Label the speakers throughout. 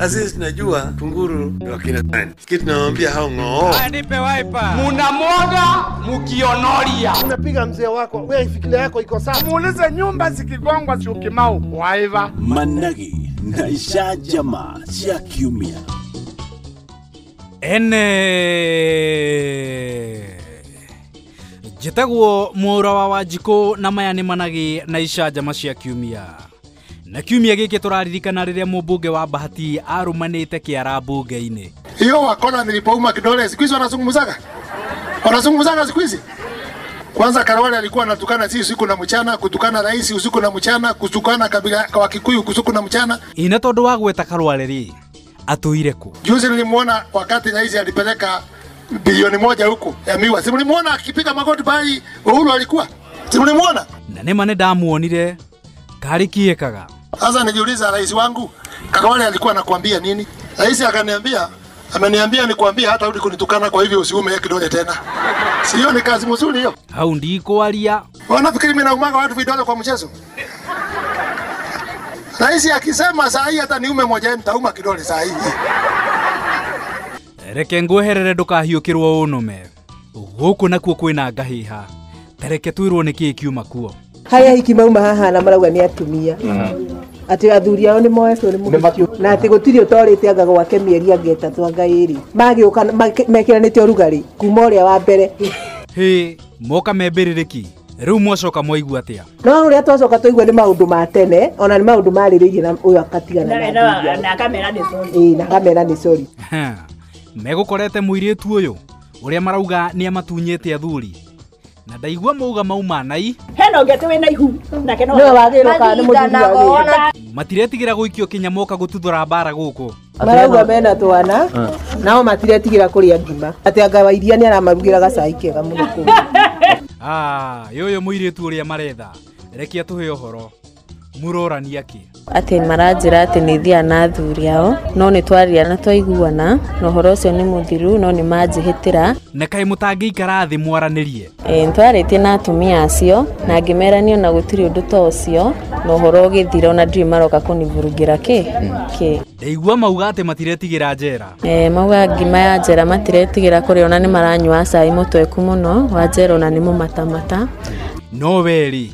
Speaker 1: Sisi tunajua kunguru ni wakina nani. Sisi tunawaambia hao ng'oo.
Speaker 2: Nipe wiper. Munamwaga mukionoria.
Speaker 3: Unapiga mzee wako. Wewe fikira yako iko sawa.
Speaker 2: Muulize nyumba zikigongwa Syokimau. Wiper.
Speaker 4: Managi na Ishajama cia kiumia.
Speaker 5: Jitagwo Mwaura wa Wanjikũ na maya nĩ Managi na Ishajama cia kiumia. Na kiumia gĩkĩ tũraririkana rĩrĩa mũmbunge wa Bahati arumanĩte kĩara mbunge-inĩ.
Speaker 3: Hiyo wakona nilipouma kidole siku hizi wanazungumzaga. Wanazungumzaga siku hizi. Kwanza Karwale alikuwa anatukana sisi usiku na mchana, kutukana rais usiku na mchana, kutukana kabila kwa Kikuyu usiku na mchana.
Speaker 5: Ina tondu wa gweta Karwale ri atuire ku.
Speaker 3: Juzi nilimuona wakati rais alipeleka bilioni 1 huko ya miwa. Si mlimuona akipiga magoti bali Uhuru alikuwa? Si mlimuona?
Speaker 5: Na nema ne ndamuonire kari kiekaga.
Speaker 3: Sasa nijiuliza rais wangu Karwale alikuwa anakuambia nini? Rais akaniambia ameniambia nikwambie hata rudi kunitukana kwa hivyo usiume kidole tena. Sio ni kazi nzuri hiyo.
Speaker 5: Hau ndiko alia.
Speaker 3: Wanafikiri mimi naumaga watu vidole kwa mchezo. Rais akisema saa hii hata niume moja nitauma kidole saa hii.
Speaker 5: Reke ngweherere ndukahiukirwo unume. Guku nakuo kwina ngahiha. Tereke twirwo niki kiuma kuo.
Speaker 6: Haya hikimauma haha na marauga ni atumia. Ati athuri ao ni moetwo ni muhikio na ati gutiri utorite anga gwake mieri angeta twangairi magioka mekiranite urugari kuma uria wa mbere
Speaker 5: he moka membiririki riu mwacoka mwaigua atia
Speaker 6: no uria twacoka tuigua ni maundu ma tene ona ni maundu mariririe na uyu akatigana
Speaker 7: na kamera ni sorry
Speaker 6: na kamera ni sorry
Speaker 5: megukorete muiritu uyu uria marauga ni amatunyete athuri na ndaigua mauga mauma nai
Speaker 7: heno ngete wina ihu na keno
Speaker 6: no wagiroka ni muthuri
Speaker 5: matiretigira guikio kinyamoka gututhura bara guku
Speaker 6: marauga mena twana nao matiretigira kuria ngima ati anga wa iria ni aramarugira gacai kega muno ku
Speaker 5: yoyo muiritu uria maretha rekia tuhe uhoro murorania ki
Speaker 8: ati maranjira ati ni thia na athuri ao no ni twaria na twaiguana no horo ucio ni muthiru no ni manjihitira
Speaker 5: na kai mutangiikara thi mwaranirie
Speaker 8: ntwarite na atumia acio na ngimeranio na gutiri undu to ucio no horo githira na ndiri maroka kunivurugira ki
Speaker 5: ndeigua mauga ati matiretigira njera
Speaker 8: mauga ngima ya njera matiretigira kuria ona ni maranyua cai mutweku muno wa njera ona ni mumatamata
Speaker 5: no weri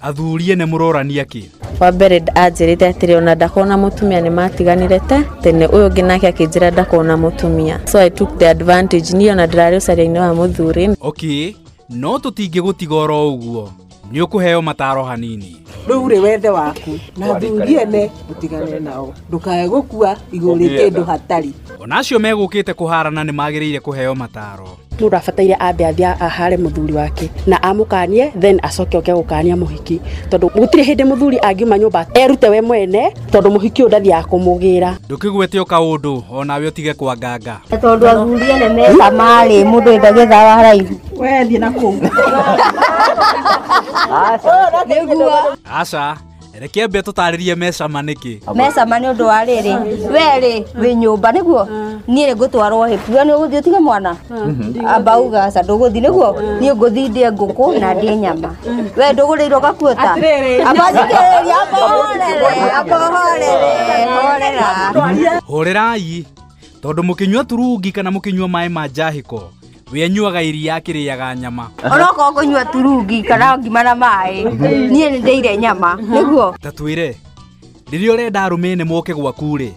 Speaker 5: athurie ne murorania ki
Speaker 8: wa mbere anjirite atiri ona ndakona mutumia ni matiganirete tene uyu ngi nake akinjira ndakona mutumia so I took the advantage ni ona ndirari ucaria-ini wa muthuri
Speaker 5: okay no tutingi gutigora uguo ni ukuheo mataro hanini
Speaker 6: riu ri wethe waku na thurie ne utigane nao ndukae gukua iguri kindu hatari
Speaker 5: onacio megukite kuharana ni magiriire kuheo mataro
Speaker 7: murabataire ambe athia ahare muthuri wake na amukanie then acoke oke gukania muhiki tondu gutire hindi muthuri angiuma nyumba erute we mwene tondu muhiki undathia kumugira
Speaker 5: ndukigwete o kaundu ona we utige kwa nganga
Speaker 9: tondu athuri ne mesa mari mundu ndagitha wa haraihu
Speaker 7: we thie na ku
Speaker 5: asa reke mbe tutaririe mesa maniki
Speaker 9: mesa mani undu wa riri weri wi nyumba niguo nie ri gutwarwo hipu ni uguthio tiga mwana abauga sa nduguthi niguo nie nguthi ndie nguku na ndie nyama we nduguriirwo gakuota abathikiriria
Speaker 5: horerai tondu mukinyua turungi kana mukinyua mai ma njahiko we anyuaga iria akiriaga nyama
Speaker 9: onoko kunyua turungi kana ngima na mai nie ni ndeire nyama niguo
Speaker 5: tatwire ririo renda arumene moke gwaku ri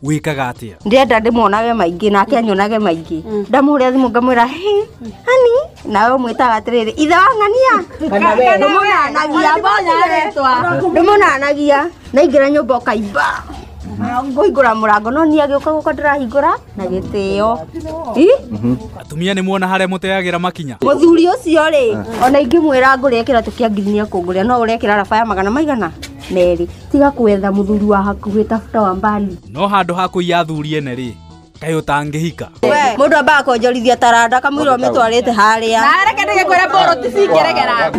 Speaker 5: wikaga atia
Speaker 9: ndenda ndimonage maingi nake anyonage maingi ndamuria thimu ngamwira hani nawe mwitaga atiriri ithe wang'ania ndumunanagia naingira nyumba ukaiba ngoingura murango no ni agioka guko ndirahingura na gitio
Speaker 5: atumia ni muona hare muteagira makinya
Speaker 9: muthuri ucio ri ona ingimwira ngure kiratu kia ngirini akunguria no urekira rafaya magana maigana meri tiga kwetha muthuri wa hakuhi tafuta wa mbali
Speaker 5: no handu ha kuiya athuri ene ri kai utangihika
Speaker 9: mundu amba konjorithia taranda kamwiro mitwarite haria
Speaker 7: na reke ndege kwera boro tisingeregera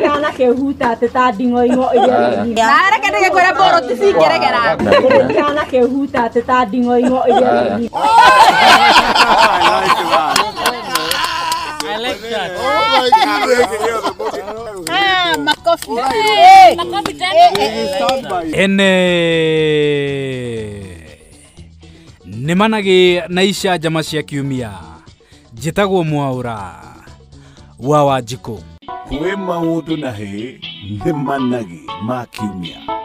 Speaker 7: kana kehuta ati ta ndingo ingo iria na reke ndege kwera boro tisingeregera kana kehuta ati ta ndingo ingo iria
Speaker 2: I like that.
Speaker 5: Ene nĩ managĩ na icanjama cia kiumia. Njĩtagwo Mwaũra wa Wanjikũ.
Speaker 4: Kwĩ maũndũ na hĩ nĩ managĩ ma kiumia.